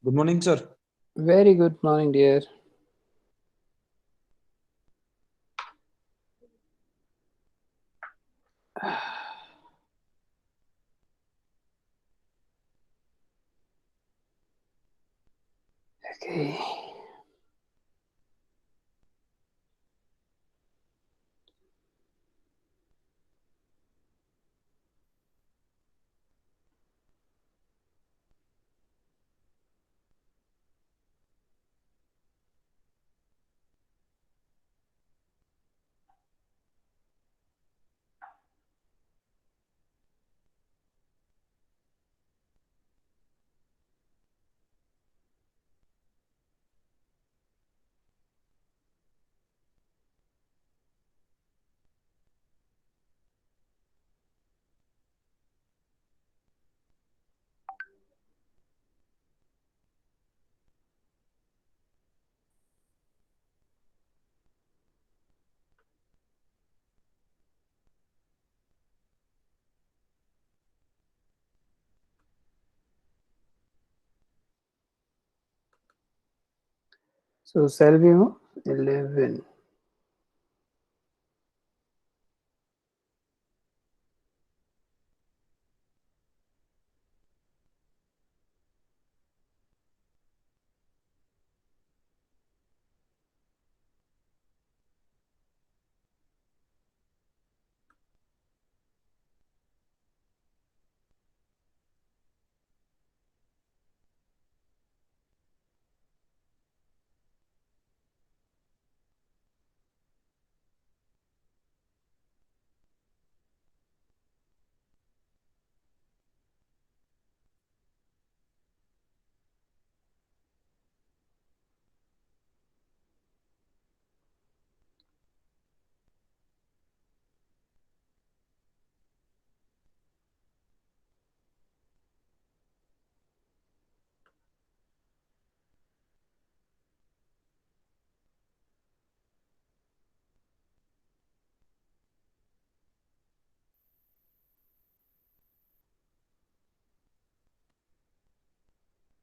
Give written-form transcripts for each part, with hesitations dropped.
Good morning, sir. Very good morning, dear. Okay. So shall we move? 11.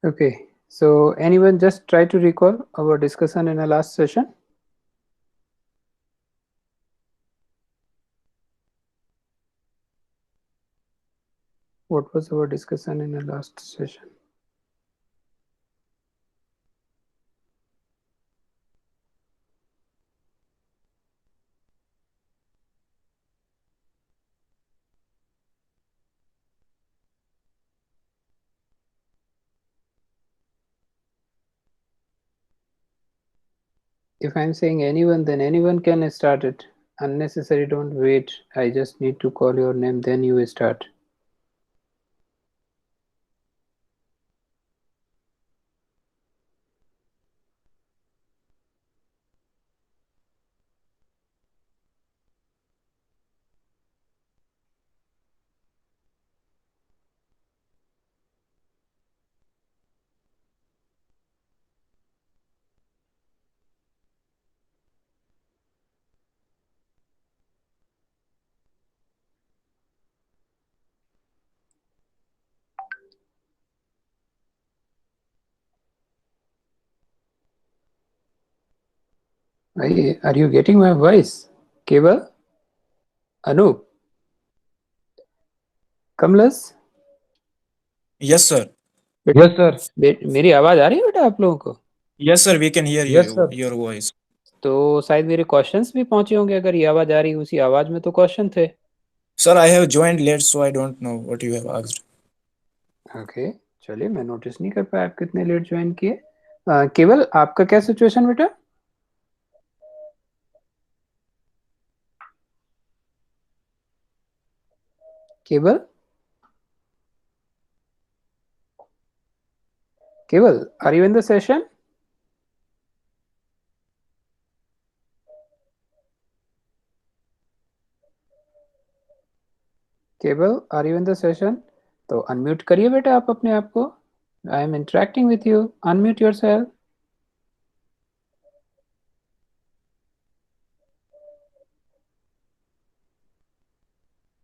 Okay. So anyone just try to recall our discussion in the last session? What was our discussion in the last session? If I'm saying anyone, then anyone can start it. Unnecessary, don't wait. I just need to call your name, then you start. Are you getting my voice? Keval? Anup? Kamlas? Yes, sir. Yes, sir. मेरी आवाज आ रही है बेटा आप लोगों को? Yes, sir. We can hear Yes, you, sir. your voice. तो शायद मेरे क्वेश्चंस भी पहुंचे होंगे, अगर ये आवाज आ रही है, उसी आवाज में तो क्वेश्चन थे। Sir, I have joined late, so I don't know what you have asked. Okay, चलिए, मैं नोटिस नहीं कर पाया आप कितने लेट ज्वाइन किए। केवल आपका क्या सिचुएशन बेटा? Keval Keval are you in the session? Keval are you in the session? तो अनम्यूट करिए बेटा आप अपने आप को। I am interacting with you, unmute yourself.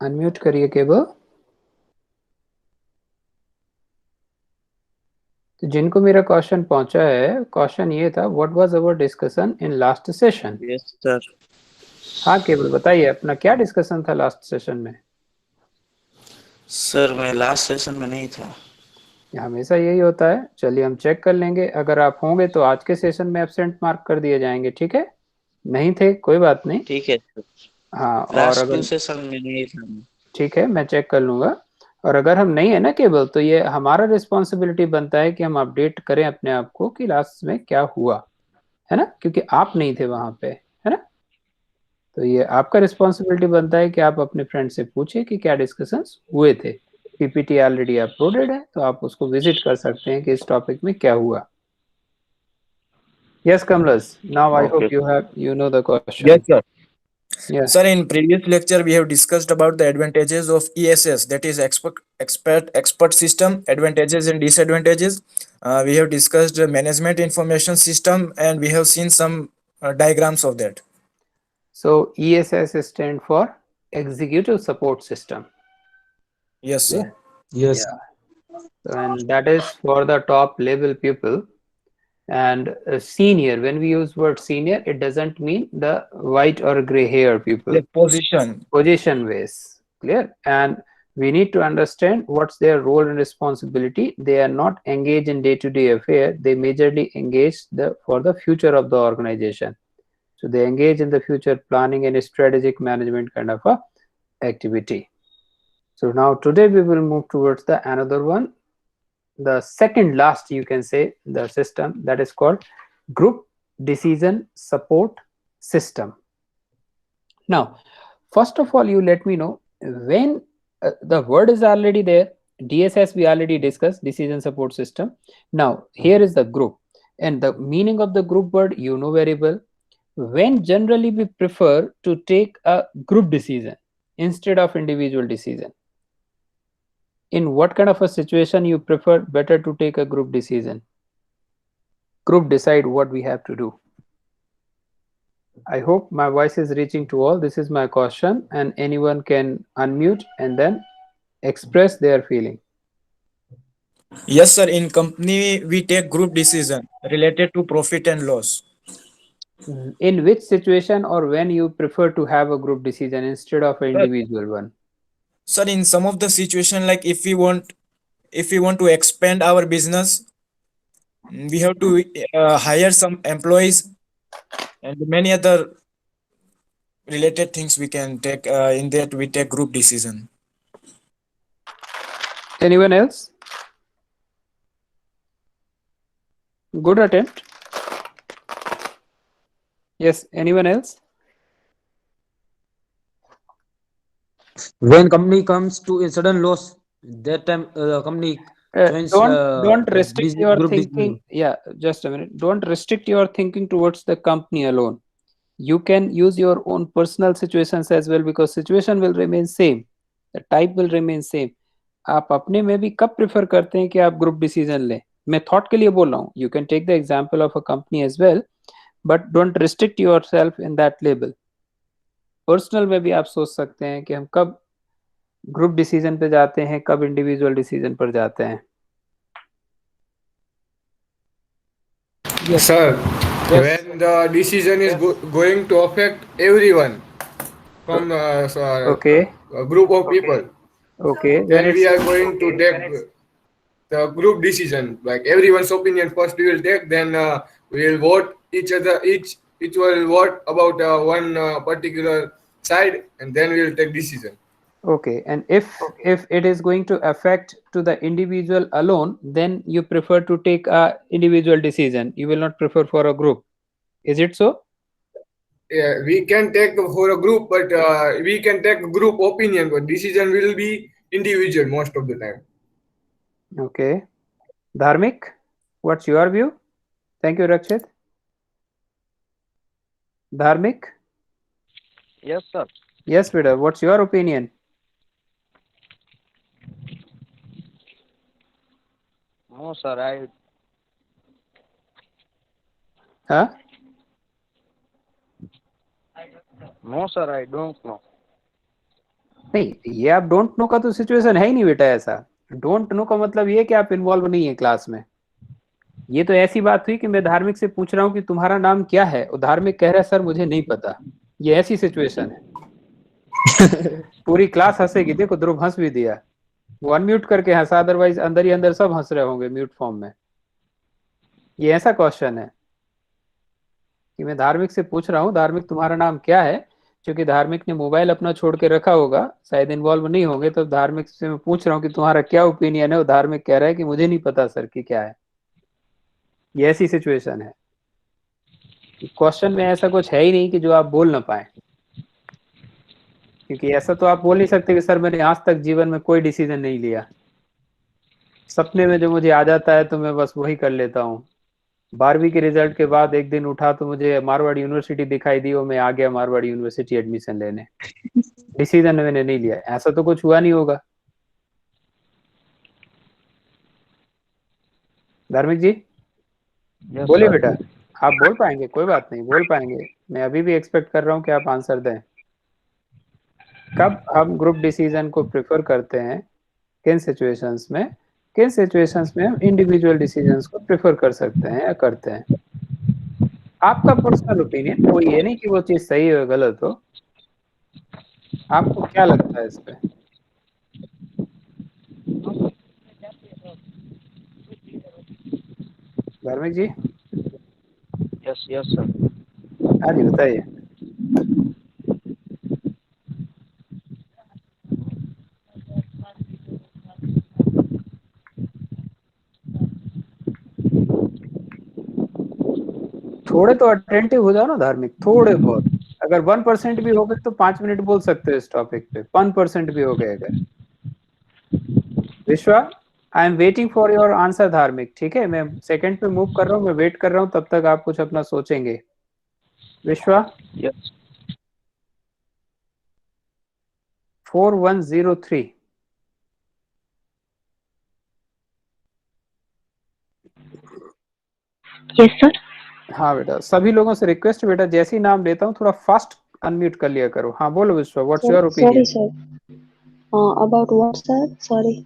Unmute करिए केवल। तो जिनको मेरा क्वेश्चन पहुंचा है, क्वेश्चन ये था, what was our discussion in last session? Yes sir. हाँ केवल बताइए, अपना क्या डिस्कशन था लास्ट सेशन में? सर मैं लास्ट सेशन में नहीं था। हमेशा यही होता है। चलिए हम चेक कर लेंगे, अगर आप होंगे तो आज के सेशन में एब्सेंट मार्क कर दिए जाएंगे, ठीक है? नहीं थे कोई बात नहीं। ठीक है सर, हाँ, और लास्ट 2 अगर सेशन में नहीं था। ठीक है मैं चेक कर लूंगा। और अगर हम नहीं है ना केवल, तो ये हमारा रिस्पॉन्सिबिलिटी बनता है कि हम अपडेट करें अपने आप को कि लास्ट में क्या हुआ, है ना, क्योंकि आप नहीं थे वहां पे, है ना। तो ये आपका रिस्पॉन्सिबिलिटी बनता है कि आप अपने फ्रेंड से पूछिए कि क्या डिस्कशंस हुए थे। पीपीटी ऑलरेडी अपलोडेड है, तो आप उसको विजिट कर सकते हैं कि इस टॉपिक में क्या हुआ। Yes, Kamlas. Now I okay hope you know the question. Yes, sir. Yeah. Sir, in previous lecture, we have discussed about the advantages of ESS, that is expert system, advantages and disadvantages. We have discussed the management information system, and we have seen some diagrams of that. So ESS stand for Executive Support System. Yes, Yeah. sir. Yes. Yeah. So, and that is for the top level people. And senior, when we use word senior, it doesn't mean the white or gray hair people. The position. Position ways, clear? And we need to understand what's their role and responsibility. They are not engaged in day-to-day affair. They majorly engage for the future of the organization. So they engage in the future planning and strategic management kind of a activity. So now today we will move towards the another one, the second last, you can say, the system, that is called group decision support system. Now, first of all, you let me know when the word is already there. DSS we already discussed, decision support system. Now here is the group, and the meaning of the group word you know very well. When generally we prefer to take a group decision instead of individual decision? In what kind of a situation you prefer better to take a group decision? Group decide what we have to do. I hope my voice is reaching to all. This is my question, and anyone can unmute and then express their feeling. Yes, sir. In company, we take group decision related to profit and loss. In which situation or when you prefer to have a group decision instead of an Sir, individual one? sir, in some of the situation, like if we want to expand our business, we have to hire some employees and many other related things we can take. In that, we take group decision. Anyone else? Good attempt. Yes, anyone else? When company comes to a sudden loss, that time company joins Don't the restrict your group thinking. decision. Yeah, just a minute. Don't restrict your thinking towards the company alone. You can use your own personal situations as well, because situation will remain same, the type will remain same. आप अपने में भी कब prefer करते हैं कि आप group decision लें? मैं थॉट के लिए बोल रहा हूँ. You can take the example of a company as well, but don't restrict yourself in that level. Personal में भी आप सोच सकते हैं कि हम कब ग्रुप डिसीजन पे जाते हैं, कब इंडिविजुअल डिसीजन पर जाते हैं. Yes. Sir, Yes. when the decision is going to affect everyone from Okay, a group of people, okay. When then it's we are going to take the group decision. Like everyone's opinion first we will take, then we will vote each other, each will vote about one particular side, and then we will take decision. okay, and if it is going to affect to the individual alone, then you prefer to take a individual decision. You will not prefer for a group. Is it so? Yeah, we can take for a group, but we can take group opinion, but decision will be individual most of the time. Okay. Dharmik, what's your view? Thank you, Rakshit. Dharmik? Yes sir. Yes, Vida. What's your opinion? No sir, I Huh? No sir, I don't know. नहीं, ये आप don't know का तो situation है ही नहीं बेटा. ऐसा don't know का मतलब ये कि आप इन्वॉल्व नहीं है क्लास में. ये तो ऐसी बात हुई कि मैं धार्मिक से पूछ रहा हूँ कि तुम्हारा नाम क्या है, और धार्मिक कह रहा है सर मुझे नहीं पता। ये ऐसी सिचुएशन है। पूरी क्लास हंसेगी, देखो ध्रुव हंस भी दिया, वो अनम्यूट करके हंसा, अदरवाइज अंदर ही अंदर सब हंस रहे होंगे म्यूट फॉर्म में। ये ऐसा क्वेश्चन है कि मैं धार्मिक से पूछ रहा हूँ धार्मिक तुम्हारा नाम क्या है, क्योंकि धार्मिक ने मोबाइल अपना छोड़ के रखा होगा, शायद इन्वॉल्व नहीं होंगे, तो धार्मिक से मैं पूछ रहा हूँ कि तुम्हारा क्या ओपिनियन है, और धार्मिक कह रहा है कि मुझे नहीं पता सर कि क्या है। ये ऐसी सिचुएशन है। क्वेश्चन में ऐसा कुछ है ही नहीं कि जो आप बोल ना पाए, क्योंकि ऐसा तो आप बोल नहीं सकते कि सर मैंने आज तक जीवन में कोई डिसीजन नहीं लिया, सपने में जो मुझे आ जाता है तो मैं बस वही कर लेता हूँ। 12वीं के रिजल्ट के बाद एक दिन उठा तो मुझे मारवाड़ यूनिवर्सिटी दिखाई दी और मैं आ गया मारवाड़ यूनिवर्सिटी एडमिशन लेने, डिसीजन मैंने नहीं लिया, ऐसा तो कुछ हुआ नहीं होगा। धार्मिक जी यस बोलिए सर। बेटा, आप बोल पाएंगे? कोई बात नहीं, बोल पाएंगे। मैं अभी भी एक्सपेक्ट कर रहा हूँ कि आप आंसर दें। कब हम ग्रुप डिसीजन को प्रेफर करते हैं, किन सिचुएशंस में, किन सिचुएशंस में हम इंडिविजुअल डिसीजंस को प्रेफर कर सकते हैं या करते हैं? आपका पर्सनल ओपिनियन, कोई ये नहीं कि वो चीज सही हो गलत हो, आपको क्या लगता है इस पे? धार्मिक जी यस यस सर। हाँ जी बताइए। थोड़े तो अटेंटिव हो जाओ ना धार्मिक, थोड़े बहुत। अगर 1% भी हो गए तो 5 मिनट बोल सकते हो इस टॉपिक पे, 1% भी हो गए अगर। विश्वा I am waiting for your answer धार्मिक, ठीक है? मैं सेकंड पे मूव कर रहा हूँ, मैं वेट कर रहा हूँ, तब तक आप कुछ अपना सोचेंगे। विश्वा यस 4103। Yes sir. हाँ बेटा, सभी लोगों से रिक्वेस्ट बेटा, जैसे ही नाम लेता हूँ थोड़ा फास्ट अनम्यूट कर लिया करो। हाँ बोलो विश्वा, what's your Sorry, opinion sir. About what, sir? Sorry.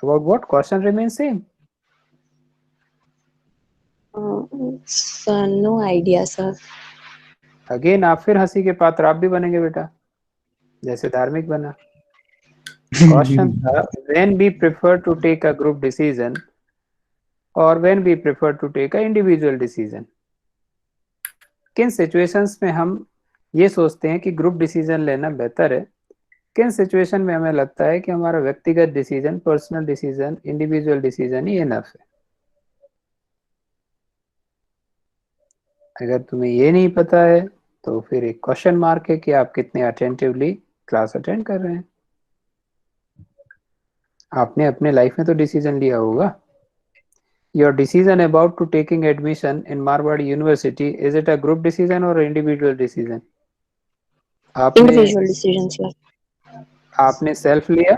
About what? Question remain same. Sir, no idea, sir. Again आप फिर हंसी के पात्र आप भी बनेंगे बेटा, जैसे धार्मिक बना। क्वेश्चन था when we prefer to take a group decision और when we prefer to take a individual decision. किन सिचुएशंस में हम ये सोचते हैं कि ग्रुप डिसीजन लेना बेहतर है, किन सिचुएशन में हमें लगता है कि हमारा व्यक्तिगत decision, personal decision, individual decision ही इनफ है। अगर तुम्हें ये नहीं पता है तो फिर एक क्वेश्चन मार्क है कि आप कितने अटेंटिवली क्लास अटेंड कर रहे हैं। आपने अपने लाइफ में तो डिसीजन लिया होगा। Your decision about to taking admission in Marwari University, is it a group decision or individual decision? Individual decision, sir. आपने सेल्फ लिया?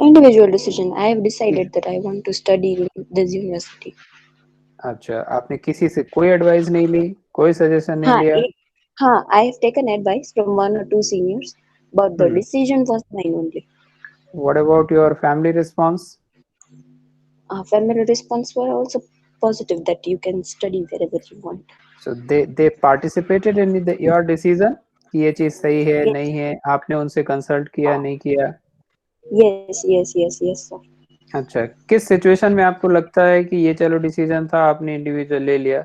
Individual decision. I have decided that I want to study in this university. अच्छा, आपने किसी से कोई advice नहीं ली, कोई suggestion नहीं लिया? I have taken advice from 1 or 2 seniors, but the decision was mine only. What about your family response? Family response were also positive that you can study wherever you want. So they participated in your decision कि ये चीज सही है Yes. नहीं है, आपने उनसे consult किया नहीं किया? Yes, sir. अच्छा, किस सिचुएशन में आपको लगता है कि ये चलो डिसीजन था आपने इंडिविजुअल ले लिया?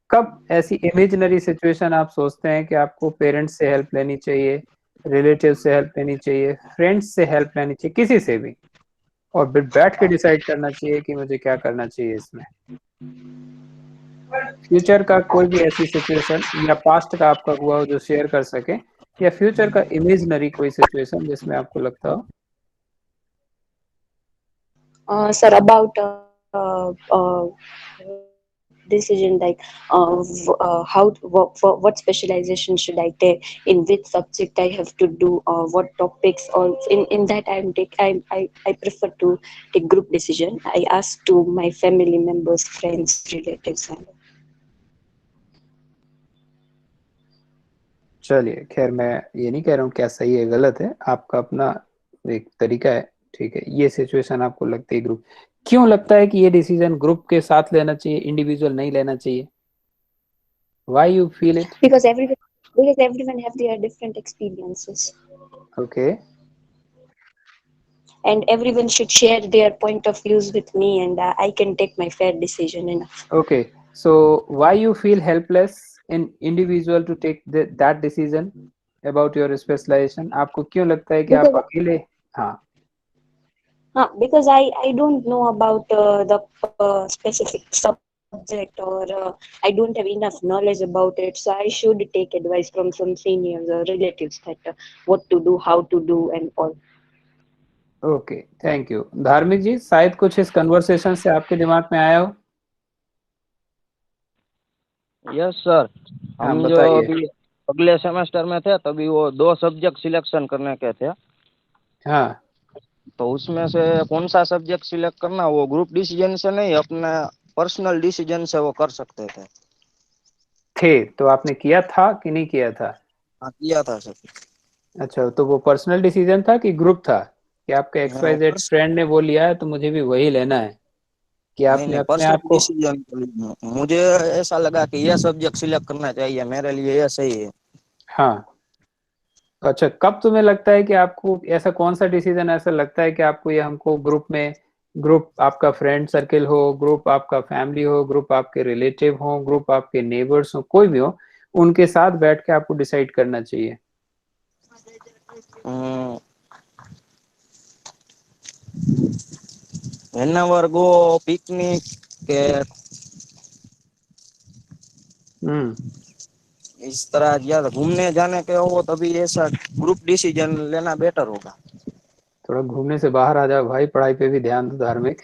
कब ऐसी इमेजिनरी सिचुएशन आप सोचते हैं कि आपको पेरेंट्स से हेल्प लेनी चाहिए, रिलेटिव से हेल्प लेनी चाहिए, फ्रेंड्स से हेल्प लेनी चाहिए, किसी से भी, और फिर बैठ के डिसाइड करना चाहिए कि मुझे क्या करना चाहिए इसमें? फ्यूचर का कोई भी ऐसी सिचुएशन या पास्ट का आपका हुआ हो जो शेयर कर सके, या फ्यूचर का इमेजिनरी कोई सिचुएशन जिसमें आपको लगता हो? Sir, about decision like what specialization should I take, in which subject I have to do, what topics, or in that I prefer to take group decision. I ask to my family members, friends, relatives. चलिए खैर, मैं ये नहीं कह रहा हूँ क्या सही है गलत है, आपका अपना एक तरीका है, ठीक है? ये सिचुएशन आपको लगती है ग्रुप, क्यों लगता है कि ये डिसीजन ग्रुप के साथ लेना चाहिए, इंडिविजुअल नहीं लेना चाहिए? Why you feel it? because everyone have their different experiences, Okay. and everyone should share their point of views with me, and I can take my fair decision enough. Okay. So why you feel helpless in individual to take that decision about your specialization? आपको क्यों लगता है कि आप Because अकेले? हाँ. because I don't know about the specific subject, or I don't have enough knowledge about it, so I should take advice from some seniors or relatives that what to do, how to do, and all. Okay, thank you. धार्मिक जी, शायद कुछ इस conversation से आपके दिमाग में आया हो। यस सर, हाँ, हम जो बताइए। अभी अगले सेमेस्टर में थे तभी वो 2 सब्जेक्ट सिलेक्शन करने के थे, हाँ, तो उसमें से कौन सा सब्जेक्ट सिलेक्ट करना वो ग्रुप डिसीजन से नहीं, अपने पर्सनल डिसीजन से वो कर सकते थे। तो आपने किया था कि नहीं किया था? हाँ, किया था सर। अच्छा, तो वो पर्सनल डिसीजन था कि ग्रुप था, कि आपका XYZ फ्रेंड ने वो लिया है तो मुझे भी वही लेना है, कि नहीं आपने नहीं, अपने पर्सनल आप को? डिसीजन मुझे ऐसा लगा कि यह सब्जेक्ट सिलेक्ट करना चाहिए, मेरे लिए यह सही है। हाँ, अच्छा, कब तुम्हें लगता है कि आपको ऐसा कौन सा डिसीजन ऐसा लगता है कि आपको ये हमको ग्रुप आपका फ्रेंड सर्किल हो, ग्रुप आपका फैमिली हो, ग्रुप आपके रिलेटिव हो, ग्रुप आपके नेबर्स हो, कोई भी हो, उनके साथ बैठ के आपको डिसाइड करना चाहिए? whenever go picnic के इस तरह या घूमने जाने के हो तभी ऐसा ग्रुप डिसीजन लेना बेटर होगा। थोड़ा घूमने से बाहर आ जाओ भाई, पढ़ाई पे भी ध्यान दो धार्मिक।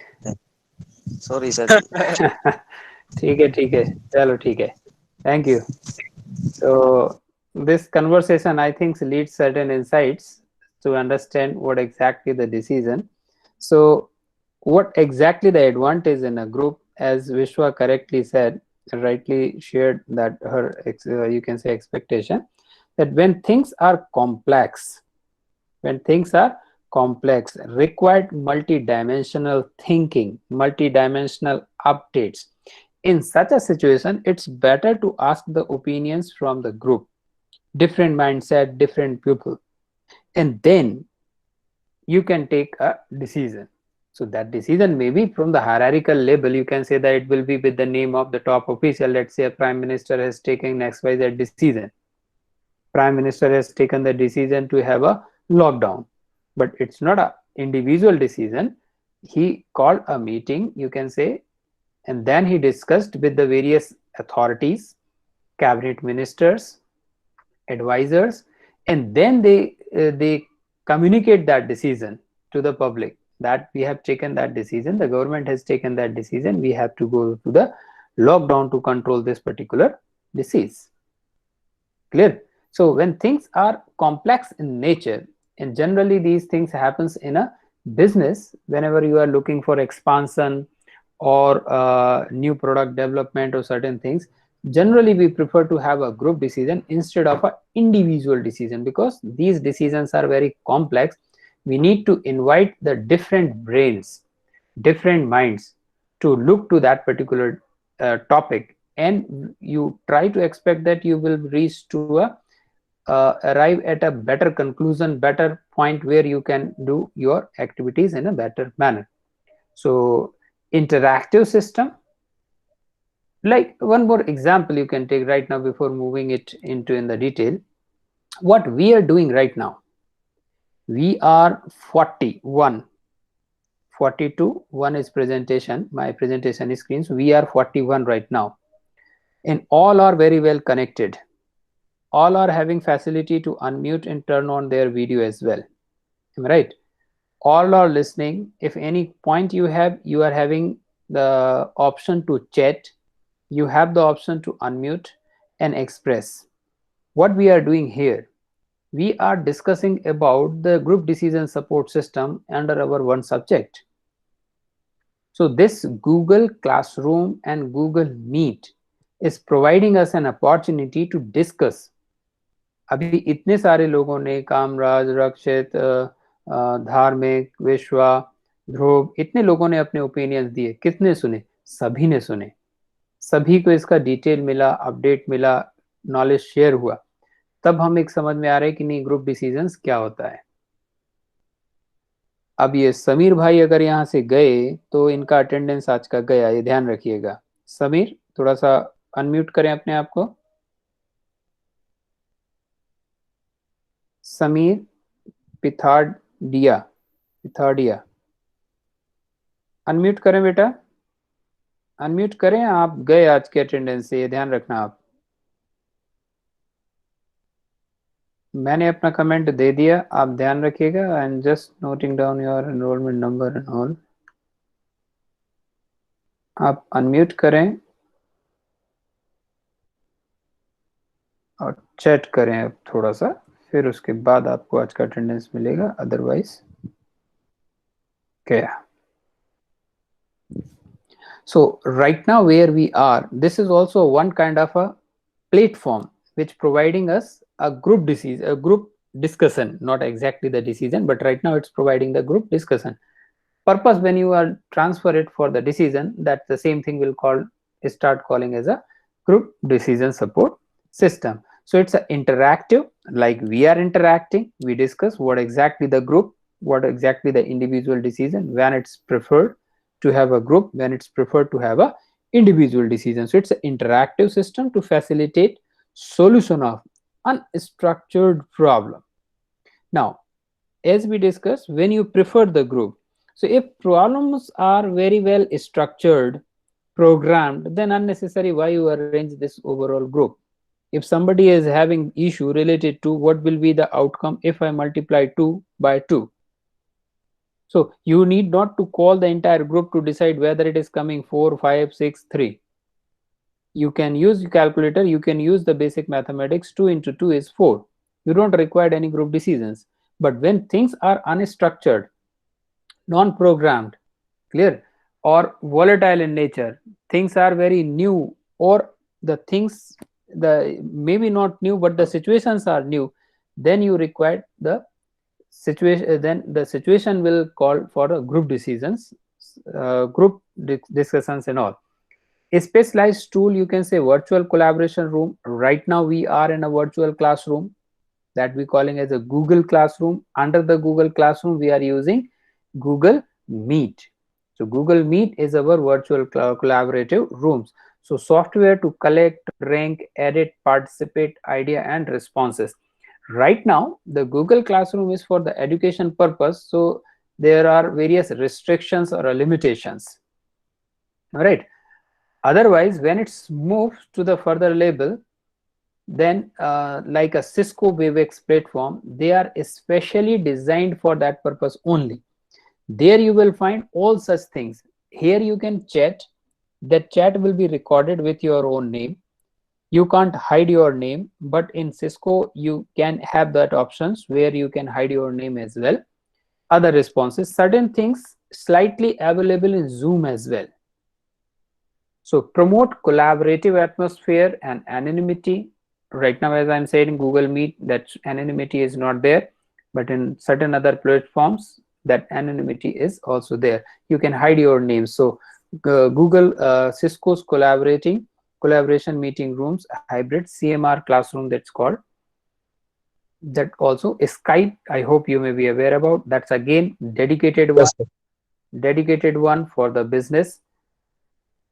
Sorry sir. ठीक है, चलो ठीक है, thank you. So this conversation, I think, leads certain insights to understand what exactly the decision. So what exactly the advantage in a group, as Vishwa correctly said, rightly shared that her you can say expectation, that when things are complex, required multi-dimensional thinking, multi-dimensional updates, in such a situation it's better to ask the opinions from the group, different mindset, different people, and then you can take a decision. So that decision may be from the hierarchical level. You can say that it will be with the name of the top official. Let's say a prime minister has taken XYZ decision. Prime minister has taken the decision to have a lockdown, but it's not a individual decision. He called a meeting, you can say, and then he discussed with the various authorities, cabinet ministers, advisors, and then they communicate that decision to the public, that we have taken that decision, the government has taken that decision, we have to go to the lockdown to control this particular disease. Clear? So when things are complex in nature, and generally these things happens in a business, whenever you are looking for expansion or new product development or certain things, generally we prefer to have a group decision instead of an individual decision, because these decisions are very complex. We need to invite the different brains, different minds to look to that particular topic, and you try to expect that you will reach to a arrive at a better conclusion, better point where you can do your activities in a better manner. So interactive system, like one more example you can take right now before moving it into in the detail. What we are doing right now, we are 41, 42, one is presentation, my presentation is screen, so we are 41 right now, and all are very well connected, all are having facility to unmute and turn on their video as well, am I right? All are listening. If any point you have, you are having the option to chat, you have the option to unmute and express. What we are doing here, we are discussing about the group decision support system under our one subject. So this Google Classroom and Google Meet is providing us an opportunity to discuss. अभी इतने सारे लोगों ने, कामराज, रक्षित, धार्मिक, विश्वा, ध्रुव, इतने लोगों ने अपने ओपिनियंस दिए, कितने सुने? सभी ने सुने, सभी को इसका डिटेल मिला, अपडेट मिला, नॉलेज शेयर हुआ, तब हम एक समझ में आ रहा है कि नहीं ग्रुप डिसीजंस क्या होता है। अब ये समीर भाई अगर यहाँ से गए तो इनका अटेंडेंस आज का गया, ये ध्यान रखिएगा। समीर थोड़ा सा अनम्यूट करें अपने आप को। समीर पिथाडिया, पिथाडिया अनम्यूट करें बेटा, अनम्यूट करें। आप गए आज के अटेंडेंस से, ये ध्यान रखना आप। मैंने अपना कमेंट दे दिया, आप ध्यान रखिएगा। I am just noting down your enrolment number and all. आप अनम्यूट करें और चैट करें अब थोड़ा सा, फिर उसके बाद आपको आज का अटेंडेंस मिलेगा, अदरवाइज क्या। So right now where we are, this is also one kind of a platform which providing us a group discussion, not exactly the decision, but right now it's providing the group discussion. Purpose when you are transfer it for the decision, that the same thing will start calling as a group decision support system. So it's a interactive, like we are interacting, we discuss what exactly the group, what exactly the individual decision, when it's preferred to have a group, when it's preferred to have a individual decision. So it's an interactive system to facilitate solution of unstructured problem. Now, as we discussed, when you prefer the group, so if problems are very well structured, programmed, then unnecessary why you arrange this overall group. If somebody is having issue related to what will be the outcome if I multiply 2 by 2, so you need not to call the entire group to decide whether it is coming 4, 5, 6, 3. You can use calculator, you can use the basic mathematics. 2 into 2 is 4. You don't require any group decisions. But when things are unstructured, non-programmed, clear, or volatile in nature, things are very new, or the things, the maybe not new, but the situations are new, then you require the situation, then the situation will call for a group decisions, group discussions and all. A specialized tool, you can say virtual collaboration room. Right now we are in a virtual classroom that we calling as a Google Classroom. Under the Google Classroom we are using Google Meet. So Google Meet is our virtual collaborative rooms. So software to collect, rank, edit, participate, idea and responses. Right now the Google Classroom is for the education purpose, so there are various restrictions or limitations. All right. Otherwise, when it's moved to the further level, then like a Cisco Webex platform, they are especially designed for that purpose only. There you will find all such things. Here you can chat. That chat will be recorded with your own name. You can't hide your name, but in Cisco you can have that options where you can hide your name as well. Other responses, certain things slightly available in Zoom as well. So promote collaborative atmosphere and anonymity. Right now, as I'm saying in Google Meet, that anonymity is not there, but in certain other platforms, that anonymity is also there. You can hide your name. So Google Cisco's collaboration meeting rooms, hybrid CMR classroom, that's called. That also Skype, I hope you may be aware about. That's again dedicated one for the business.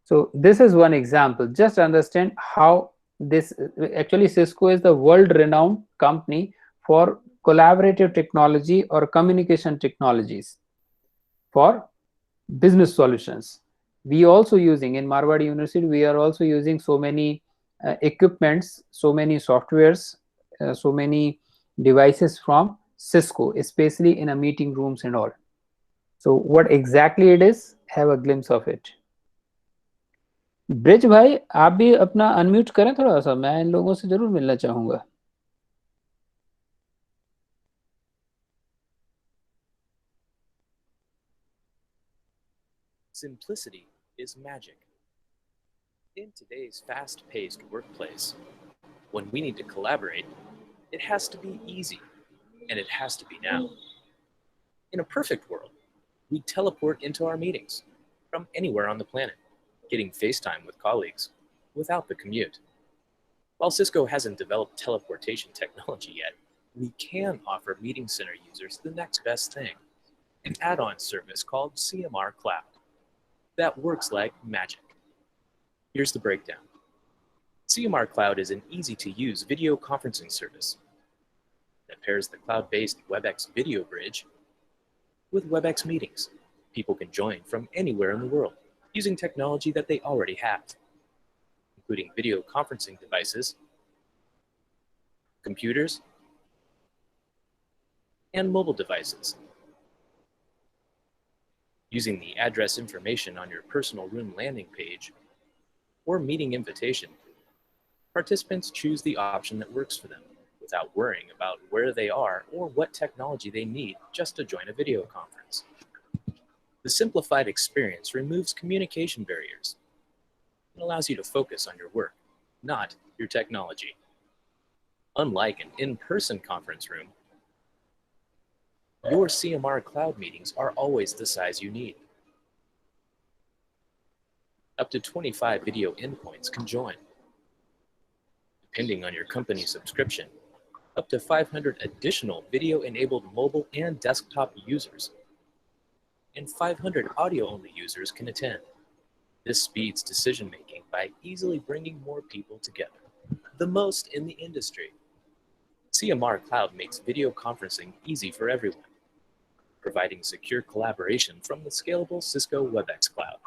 So this is one example. Just understand how this, actually Cisco is the world-renowned company for collaborative technology or communication technologies for business solutions. We also using in Marwadi University, we are also using so many equipments, so many softwares, so many devices from Cisco, especially in a meeting rooms and all. So what exactly it is, have a glimpse of it. Bridge भाई आप भी अपना unmute करें थोड़ा सा, मैं इन लोगों से जरूर मिलना चाहूंगा। Simplicity is magic. In today's fast-paced workplace, when we need to collaborate, it has to be easy, and it has to be now. In a perfect world, We teleport into our meetings from anywhere on the planet, getting FaceTime with colleagues without the commute. While Cisco hasn't developed teleportation technology yet, we can offer Meeting Center users the next best thing, an add-on service called CMR Cloud that works like magic. Here's the breakdown. CMR Cloud is an easy-to-use video conferencing service that pairs the cloud-based WebEx Video Bridge with WebEx Meetings. People can join from anywhere in the world using technology that they already have, including video conferencing devices, computers, and mobile devices. Using the address information on your personal room landing page or meeting invitation, participants choose the option that works for them without worrying about where they are or what technology they need just to join a video conference. The simplified experience removes communication barriers and allows you to focus on your work, not your technology. Unlike an in-person conference room, your CMR Cloud meetings are always the size you need. Up to 25 video endpoints can join. Depending on your company subscription, up to 500 additional video-enabled mobile and desktop users and 500 audio-only users can attend. This speeds decision-making by easily bringing more people together, the most in the industry. CMR Cloud makes video conferencing easy for everyone, providing secure collaboration from the scalable Cisco WebEx Cloud.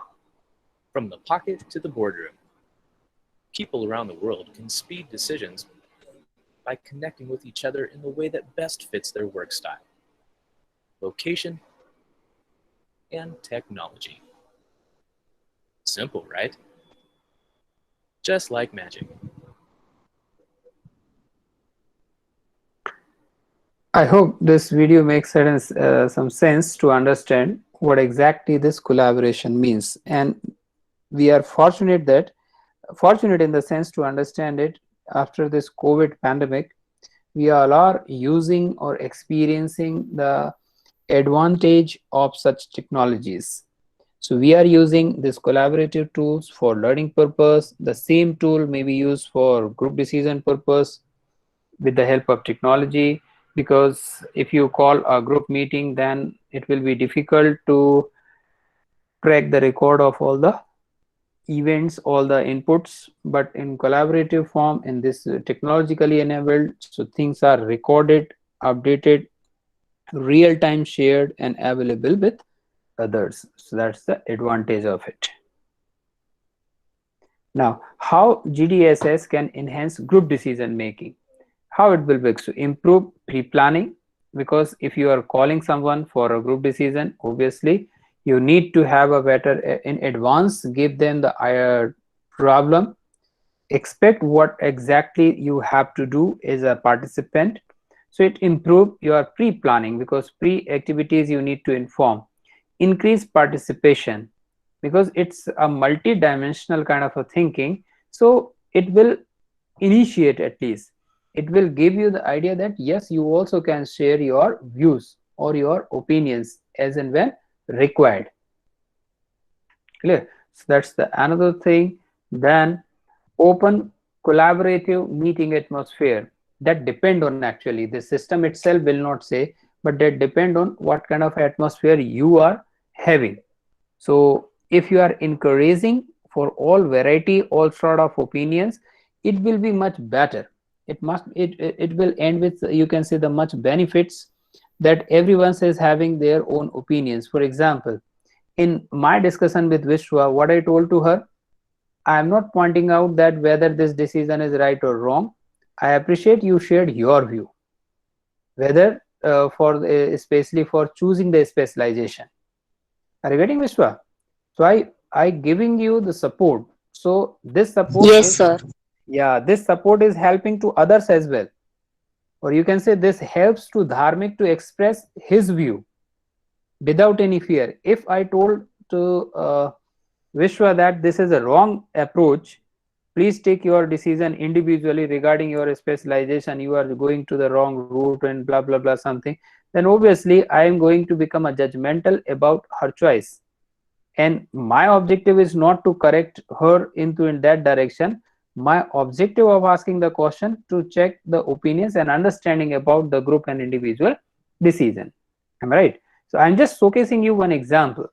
From the pocket to the boardroom, people around the world can speed decisions by connecting with each other in the way that best fits their work style, location, and technology. Simple, right? Just like magic. I hope this video makes some sense to understand what exactly this collaboration means, and we are fortunate in the sense to understand it after this COVID pandemic. We all are using or experiencing the advantage of such technologies. So we are using these collaborative tools for learning purpose. The same tool may be used for group decision purpose with the help of technology, because if you call a group meeting, then it will be difficult to track the record of all the events, all the inputs. But in collaborative form, in this technologically enabled, so things are recorded, updated, real-time shared and available with others. So that's the advantage of it. Now, how GDSS can enhance group decision making? How it will work? So improve pre-planning, because if you are calling someone for a group decision, obviously you need to have a better in advance, give them the problem, expect what exactly you have to do as a participant. So it improve your pre-planning, because pre-activities you need to inform. Increase participation, because it's a multi-dimensional kind of a thinking. So it will initiate, at least it will give you the idea that yes, you also can share your views or your opinions as and when required. Clear? So that's the another thing. Then open collaborative meeting atmosphere. That depend on, actually the system itself will not say, but that depend on what kind of atmosphere you are having. So if you are encouraging for all variety, all sort of opinions, it will be much better. It will end with, you can say, the much benefits that everyone is having their own opinions. For example, in my discussion with Vishwa, what I told to her, I am not pointing out that whether this decision is right or wrong. I appreciate you shared your view, whether especially for choosing the specialization. Are you getting, Vishwa? So I giving you the support. So this support, yes, sir. Yeah, this support is helping to others as well. Or you can say this helps to Dharmik to express his view without any fear. If I told to Vishwa that this is a wrong approach, please take your decision individually regarding your specialization, you are going to the wrong route and blah blah blah something, then obviously I am going to become a judgmental about her choice. And my objective is not to correct her into in that direction. My objective of asking the question to check the opinions and understanding about the group and individual decision. Am I right? So I'm just showcasing you one example.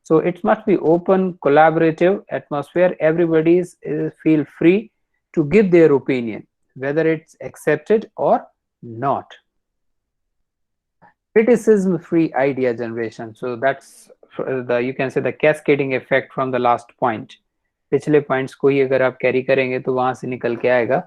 So it must be open, collaborative atmosphere. Everybody is feel free to give their opinion, whether it's accepted or not. Criticism-free idea generation. So that's the, you can say, the cascading effect from the last point. पिछले points को ही अगर आप carry करेंगे तो वहां से निकल के आएगा.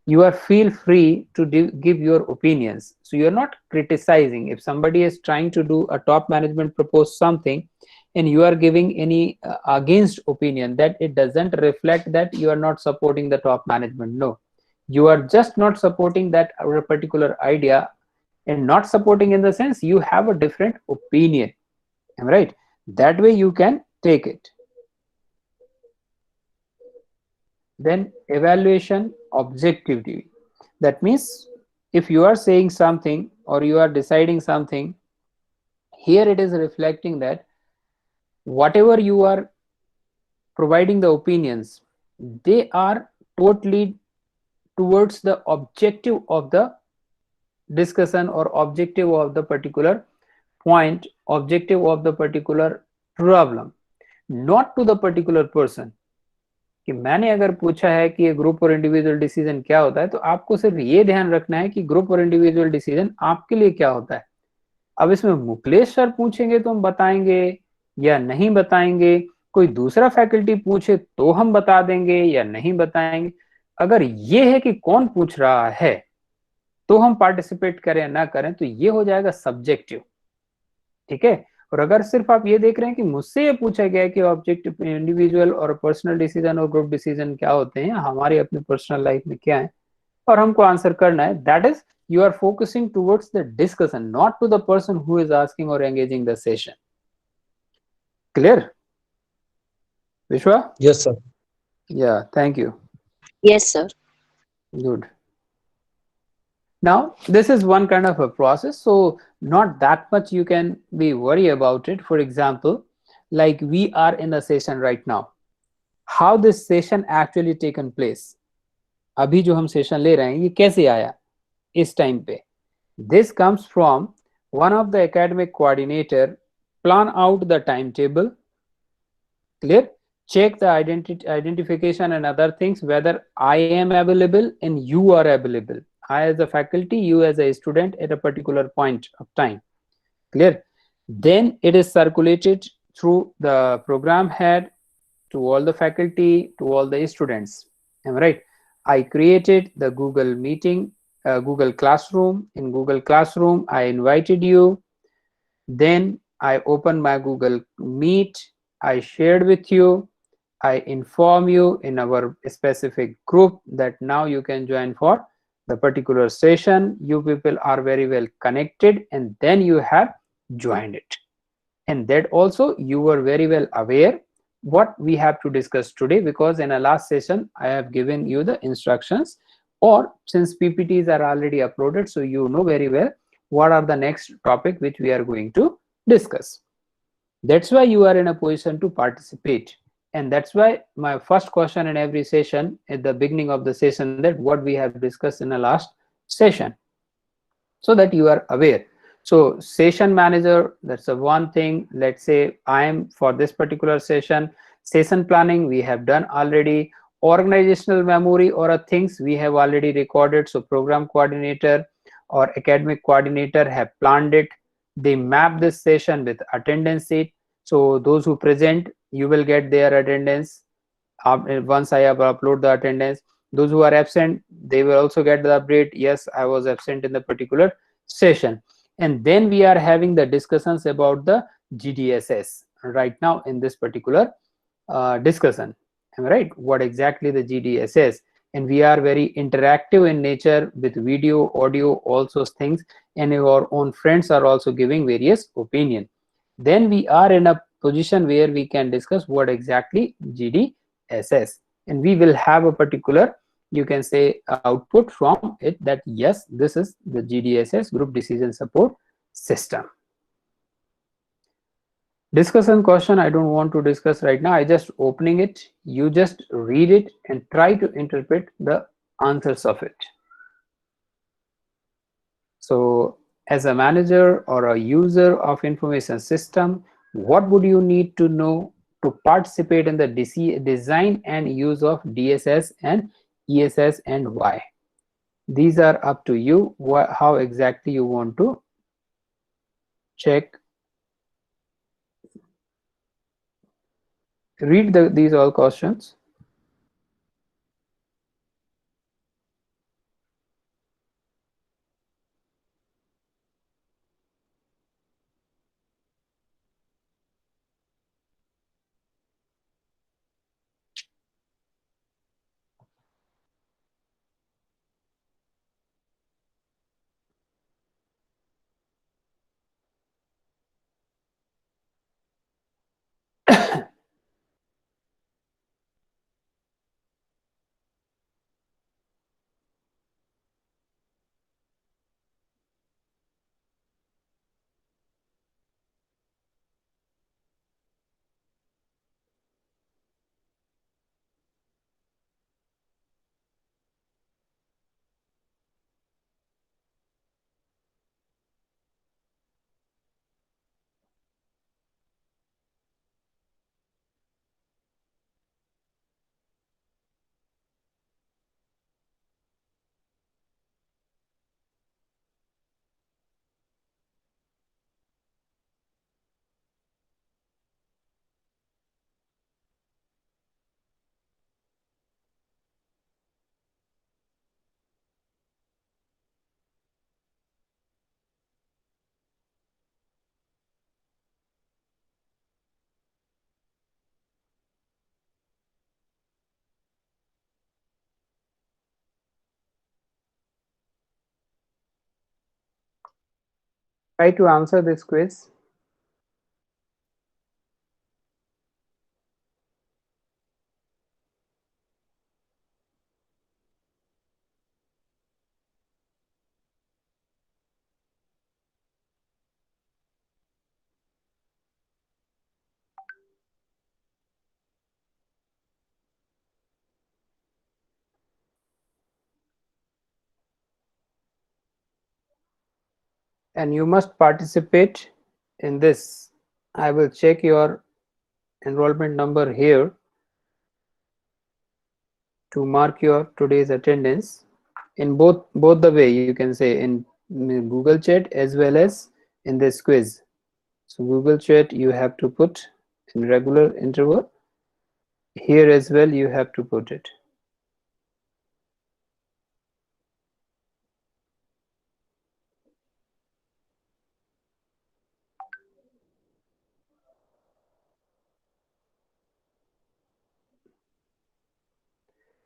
You are feel free to give your opinions. So you're not criticizing. If somebody is trying to do a top management propose something, and you are giving any against opinion, that it doesn't reflect that you are not supporting the top management. No, you are just not supporting that particular idea, and not supporting in the sense you have a different opinion. Am I right? That way you can take it. Then evaluation objectivity. That means if you are saying something or you are deciding something, here it is reflecting that whatever you are providing the opinions, they are totally towards the objective of the discussion or objective of the particular point, objective of the particular problem, not to the particular person. कि मैंने अगर पूछा है कि ये group और individual decision क्या होता है, तो आपको सिर्फ ये ध्यान रखना है कि ग्रुप और इंडिविजुअल डिसीजन आपके लिए क्या होता है. अब इसमें मुकलेश सर पूछेंगे तो हम बताएंगे या नहीं बताएंगे, कोई दूसरा फैकल्टी पूछे तो हम बता देंगे या नहीं बताएंगे. अगर ये है कि कौन पूछ रहा है तो हम पार्टिसिपेट करें ना करें, तो ये हो जाएगा सब्जेक्टिव. ठीक है. और अगर सिर्फ आप ये देख रहे हैं कि मुझसे ये पूछा गया है कि ऑब्जेक्टिव इंडिविजुअल और पर्सनल डिसीजन और ग्रुप डिसीजन क्या होते हैं, हमारी अपनी पर्सनल लाइफ में क्या है, और हमको आंसर करना है, that is you are focusing towards the discussion, not to the person who is asking or engaging the session. Clear? Vishwa? Yes, sir. Yeah, thank you. Yes, sir. Good. Now, this is one kind of a process, so not that much you can be worried about it. For example, like we are in a session right now. How this session actually taken place? अभी जो हम session ले रहे हैं, ये कैसे आया इस time पे? This comes from one of the academic coordinator plan out the timetable. Clear? Check the identification and other things, whether I am available and you are available. I as a faculty, you as a student at a particular point of time. Clear? Then it is circulated through the program head to all the faculty, to all the students. Am I right? I created the Google meeting, Google Classroom. In Google Classroom, I invited you. Then I opened my Google Meet. I shared with you. I inform you in our specific group that now you can join for the particular session. You people are very well connected, and then you have joined it. And that also you were very well aware what we have to discuss today, because in a last session I have given you the instructions, or since PPTs are already uploaded, so you know very well what are the next topic which we are going to discuss. That's why you are in a position to participate. And that's why my first question in every session at the beginning of the session, that what we have discussed in the last session, so that you are aware. So session manager, that's the one thing. Let's say I am for this particular session. Session planning we have done already. Organizational memory or things we have already recorded. So program coordinator or academic coordinator have planned it. They map this session with attendance sheet. So those who present, you will get their attendance once I have uploaded the attendance. Those who are absent, they will also get the update. Yes, I was absent in the particular session. And then we are having the discussions about the GDSS right now in this particular discussion. Am I right? What exactly the GDSS? And we are very interactive in nature with video, audio, all those things. And our own friends are also giving various opinion. Then we are in a position where we can discuss what exactly GDSS, and we will have a particular, you can say, output from it that yes, this is the GDSS, group decision support system. Discussion question I don't want to discuss right now. I just opening it. You just read it and try to interpret the answers of it. So as a manager or a user of information system, what would you need to know to participate in the design and use of DSS and ESS, and why? These are up to you, how exactly you want to check. Read these all questions. Try to answer this quiz. And you must participate in this. I will check your enrollment number here to mark your today's attendance in both the way, you can say in Google Chat as well as in this quiz. So Google Chat you have to put in regular interval. Here as well you have to put it.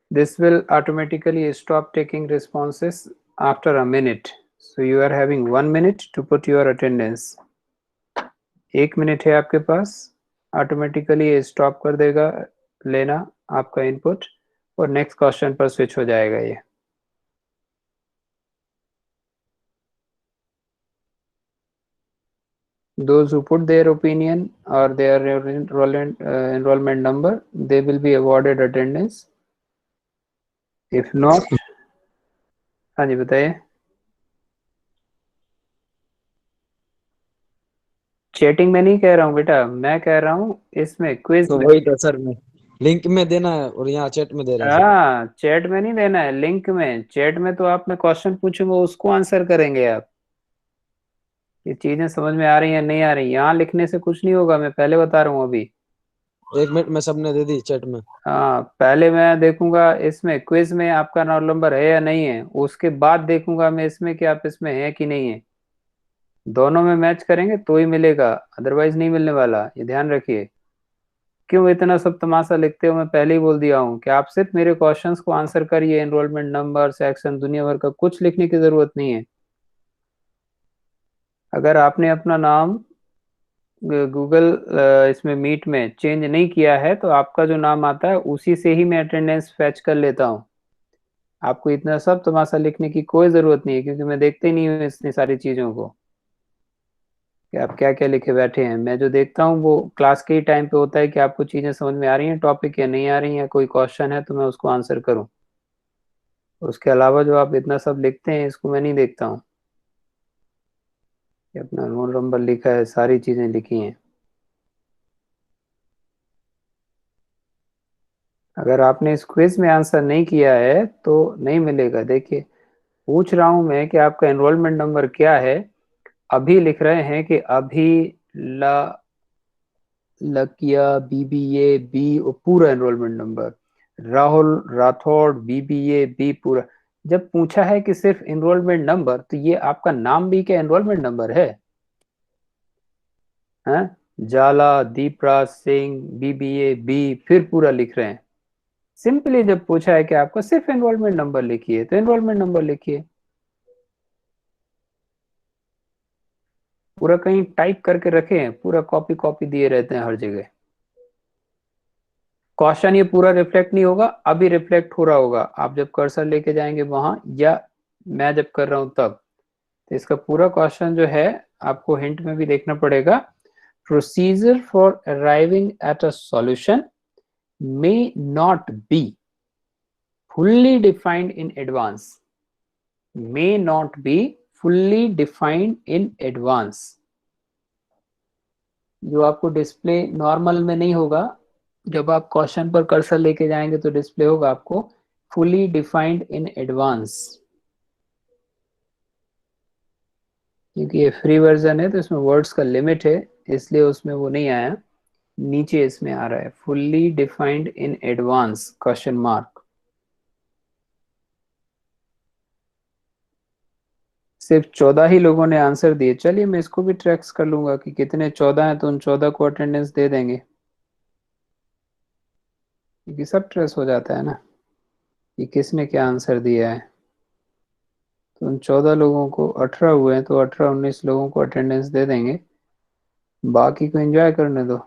This will automatically stop taking responses after a minute. So you are having 1 minute to put your attendance. 1 minute है आपके पास, automatically stop कर देगा लेना आपका input और next question पर switch हो जाएगा ये. Those who put their opinion or their enrollment number, they will be awarded attendance. If not, हाँ जी बताइए. चैटिंग में नहीं कह रहा हूँ बेटा, मैं कह रहा हूँ इसमें क्विज तो में. वही तो सर, में लिंक में देना है और यहाँ चैट में दे रहे हैं. हाँ, चैट में नहीं देना है, लिंक में. चैट में तो आप मैं क्वेश्चन पूछूंगा उसको आंसर करेंगे आप. ये चीजें समझ में आ रही हैं नहीं आ रही? यहाँ लिखने से कुछ नहीं होगा, मैं पहले बता रहा हूँ अभी. 1 मिनट में सबने दे दी चैट में. हाँ, पहले मैं देखूंगा इसमें क्विज में आपका रोल नंबर है या नहीं है, उसके बाद देखूंगा मैं इसमें कि आप इसमें है कि नहीं है. दोनों में मैच करेंगे तो ही मिलेगा, अदरवाइज नहीं मिलने वाला, ये ध्यान रखिए. क्यों इतना सब तमाशा लिखते हो? मैं पहले ही बोल दिया हूँ कि आप सिर्फ मेरे क्वेश्चंस को आंसर करिए. एनरोलमेंट नंबर, सेक्शन, दुनिया भर का कुछ लिखने की जरूरत नहीं है. अगर आपने अपना नाम गूगल इसमें मीट में चेंज नहीं किया है तो आपका जो नाम आता है उसी से ही मैं अटेंडेंस फैच कर लेता हूँ. आपको इतना सब तमाशा लिखने की कोई जरूरत नहीं है, क्योंकि मैं देखते ही नहीं हूँ इतनी सारी चीजों को. कि आप क्या क्या लिखे बैठे हैं। मैं जो देखता हूँ वो क्लास के ही टाइम पे होता है कि आपको चीजें समझ में आ रही हैं टॉपिक या नहीं आ रही हैं, कोई क्वेश्चन है तो मैं उसको आंसर करूँ। उसके अलावा जो आप इतना सब लिखते हैं इसको मैं नहीं देखता हूँ कि अपना रोल नंबर लिखा है, सारी चीजें लिखी हैं। अगर आपने इस क्विज में आंसर नहीं किया है तो नहीं मिलेगा। देखिए पूछ रहा हूं मैं कि आपका एनरोलमेंट नंबर क्या है। अभी लिख रहे हैं कि अभी ला लकिया बीबीए बी और पूरा enrolment number, Rahul Rathore BBA B पूरा। जब पूछा है कि सिर्फ एनरोलमेंट नंबर तो ये आपका नाम भी क्या एनरोलमेंट नंबर है? हैं? जाला दीपराज सिंह बीबीए बी फिर पूरा लिख रहे हैं। सिंपली जब पूछा है कि आपका सिर्फ एनरोलमेंट नंबर लिखिए तो एनरोलमेंट नंबर लिखिए। पूरा कहीं टाइप करके रखे हैं, पूरा कॉपी कॉपी दिए रहते हैं हर जगह। क्वेश्चन ये पूरा रिफ्लेक्ट नहीं होगा, अभी रिफ्लेक्ट हो रहा होगा आप जब कर्सर लेके जाएंगे वहां, या मैं जब कर रहा हूं तब। तो इसका पूरा क्वेश्चन जो है आपको हिंट में भी देखना पड़ेगा। Procedure for arriving at a solution may not be fully defined in advance, may not be fully defined in advance। जो आपको डिस्प्ले नॉर्मल में नहीं होगा, जब आप क्वेश्चन पर कर्सर लेके जाएंगे तो डिस्प्ले होगा आपको फुली डिफाइंड इन एडवांस। क्योंकि ये फ्री वर्जन है तो इसमें वर्ड्स का लिमिट है, इसलिए उसमें वो नहीं आया। नीचे इसमें आ रहा है fully defined in advance question mark. सिर्फ 14 ही लोगों ने आंसर दिए। चलिए मैं इसको भी ट्रैक्स कर लूंगा कि कितने 14 हैं, तो उन 14 को अटेंडेंस दे देंगे, क्योंकि सब ट्रेस हो जाता है ना कि किसने क्या आंसर दिया है। तो उन 14 लोगों को 18 हुए हैं तो 18-19 लोगों को अटेंडेंस दे देंगे, बाकी को एंजॉय करने दो।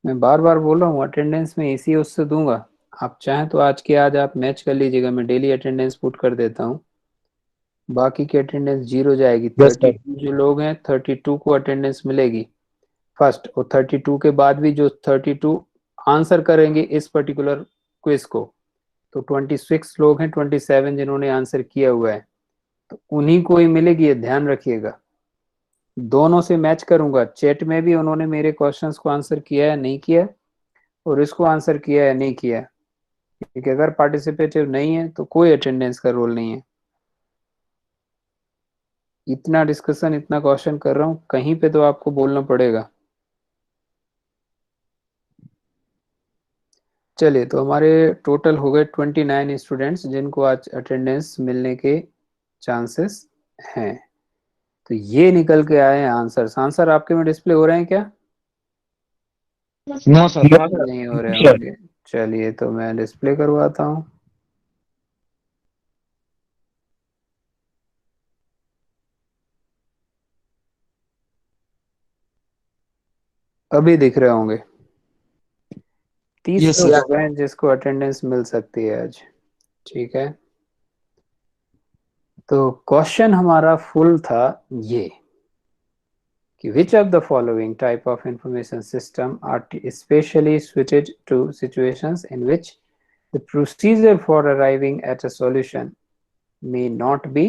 मैं बार बार बोल रहा हूँ अटेंडेंस में इसी उससे दूंगा। आप चाहें तो आज के आज आप मैच कर लीजिएगा, मैं डेली अटेंडेंस पुट कर देता हूँ, बाकी की अटेंडेंस जीरो जाएगी। 32 जो लोग हैं 32 को अटेंडेंस मिलेगी फर्स्ट, और 32 के बाद भी जो 32 आंसर करेंगे इस पर्टिकुलर क्विज को, तो 26 लोग हैं, 27 जिन्होंने आंसर किया हुआ है, तो उन्हीं को ही मिलेगी, ये ध्यान रखिएगा। दोनों से मैच करूंगा, चैट में भी उन्होंने मेरे क्वेश्चंस को आंसर किया है नहीं किया, और इसको आंसर किया है नहीं किया, क्योंकि अगर पार्टिसिपेटिव नहीं है तो कोई अटेंडेंस का रोल नहीं है। इतना डिस्कशन इतना क्वेश्चन कर रहा हूँ, कहीं पे तो आपको बोलना पड़ेगा। चलिए तो हमारे टोटल हो गए 29 स्टूडेंट्स जिनको आज अटेंडेंस मिलने के चांसेस हैं। तो ये निकल के आए हैं आंसर। आंसर आपके में डिस्प्ले हो रहे हैं क्या? No sir. नहीं हो रहे होंगे। चलिए तो मैं डिस्प्ले करवाता हूँ। अभी दिख रहे होंगे। 30 Yes, लोग sir. हो गए हैं जिसको अटेंडेंस मिल सकती है आज। ठीक है, तो क्वेश्चन हमारा फुल था ये कि which of the following type of information system are especially suited to situations in which the procedure for arriving at a solution may not be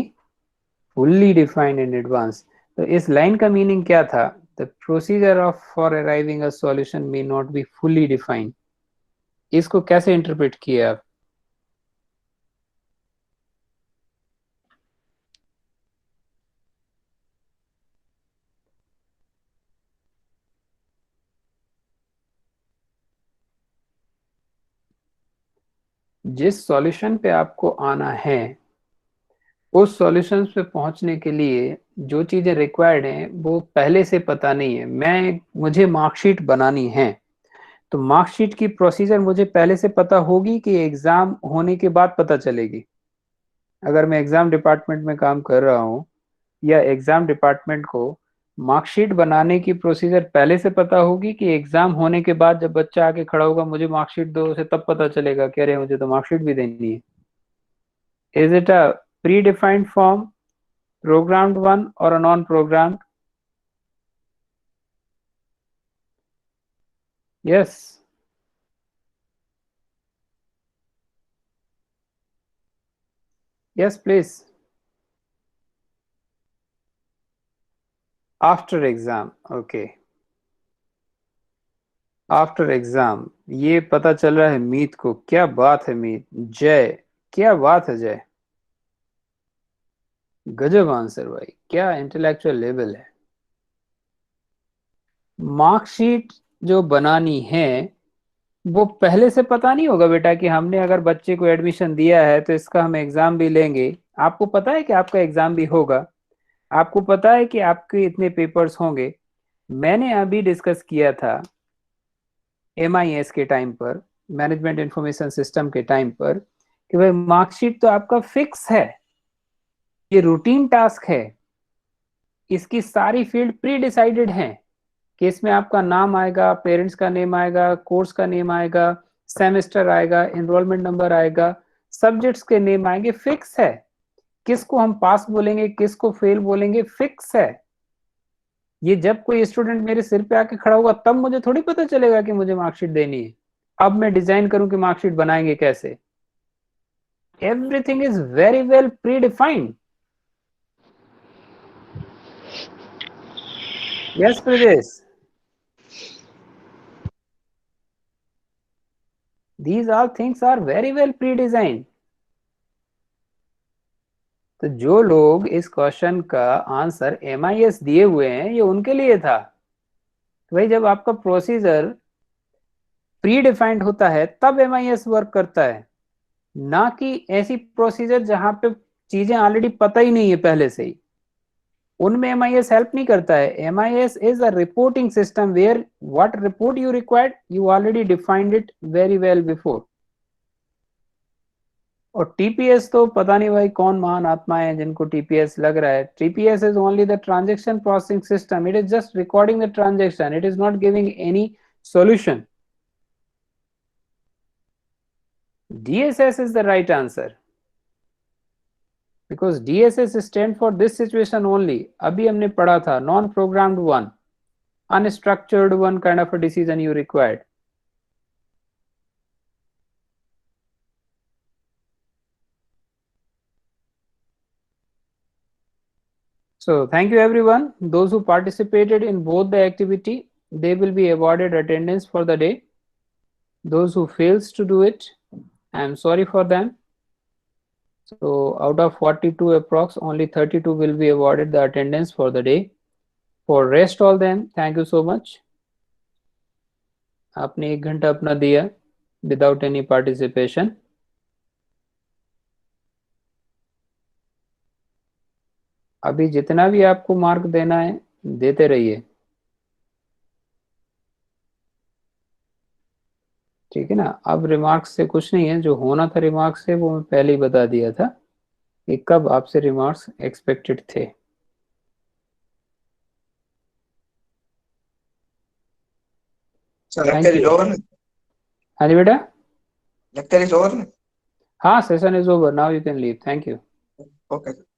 fully defined in advance। तो इस line का meaning क्या था? The procedure of for arriving a solution may not be fully defined। इसको कैसे interpret किया आप? जिस सॉल्यूशन पे आपको आना है उस सॉल्यूशन पे पहुंचने के लिए जो चीजें रिक्वायर्ड हैं वो पहले से पता नहीं है। मुझे मार्कशीट बनानी है, तो मार्कशीट की प्रोसीजर मुझे पहले से पता होगी कि एग्जाम होने के बाद पता चलेगी। अगर मैं एग्जाम डिपार्टमेंट में काम कर रहा हूँ या एग्जाम डिपार्टमेंट को मार्कशीट बनाने की प्रोसीजर पहले से पता होगी कि एग्जाम होने के बाद जब बच्चा आके खड़ा होगा मुझे मार्कशीट दो, उसे तब पता चलेगा कि अरे मुझे तो मार्कशीट भी देनी है। Is it a pre defined form Programmed one or a non-programmed? Yes. Yes, please. After exam, okay. After exam, ये पता चल रहा है मीत को। क्या बात है मीत। जय, क्या बात है जय, गजब आंसर भाई, क्या इंटेलेक्चुअल लेवल है। मार्कशीट जो बनानी है वो पहले से पता नहीं होगा बेटा कि हमने अगर बच्चे को एडमिशन दिया है तो इसका हम एग्जाम भी लेंगे। आपको पता है कि आपका एग्जाम भी होगा, आपको पता है कि आपके इतने पेपर्स होंगे। मैंने अभी डिस्कस किया था MIS के टाइम पर, मैनेजमेंट इंफॉर्मेशन सिस्टम के टाइम पर, कि भाई मार्कशीट तो आपका फिक्स है, ये रूटीन टास्क है, इसकी सारी फील्ड प्री डिसाइडेड हैं कि इसमें आपका नाम आएगा, पेरेंट्स का नेम आएगा, कोर्स का नेम आएगा, सेमेस्टर आएगा, एनरोलमेंट नंबर आएगा, सब्जेक्ट्स के नेम आएंगे, फिक्स है। किसको हम पास बोलेंगे, किसको फेल बोलेंगे, फिक्स है। ये जब कोई स्टूडेंट मेरे सिर पे आके खड़ा होगा तब मुझे थोड़ी पता चलेगा कि मुझे मार्कशीट देनी है। अब मैं डिजाइन करूं कि मार्कशीट बनाएंगे कैसे। Everything is very well pre defined. Yes Pradesh, these all things are very well pre-designed. तो जो लोग इस क्वेश्चन का आंसर MIS दिए हुए हैं ये उनके लिए था। तो भाई जब आपका प्रोसीजर प्री डिफाइंड होता है तब MIS वर्क करता है, ना कि ऐसी प्रोसीजर जहां पे चीजें ऑलरेडी पता ही नहीं है पहले से ही, उनमें MIS हेल्प नहीं करता है। MIS is a reporting system where what report you required you already defined it very well before. और TPS तो पता नहीं भाई कौन महान आत्मा है जिनको TPS लग रहा है। TPS is only the transaction processing system. It is just recording the transaction. It is not giving any solution. DSS is the right answer because DSS stand for this situation only. अभी हमने पढ़ा था non-programmed one, unstructured one kind of a decision you required. So thank you everyone. Those who participated in both the activity, they will be awarded attendance for the day. Those who fails to do it, I am sorry for them. So out of 42 approx, only 32 will be awarded the attendance for the day. For rest all them, thank you so much. आपने 1 घंटा अपना दिया without any participation. अभी जितना भी आपको mark देना है देते रहिए, ठीक है ना। अब रिमार्क्स से कुछ नहीं है, जो होना था रिमार्क्स से वो मैं पहले ही बता दिया था कि कब आपसे रिमार्क्स एक्सपेक्टेड थे। Lecture is over. हाँ जी बेटा, लेक्चर इज ओवर। हाँ session is over, now you can leave, thank you. Okay.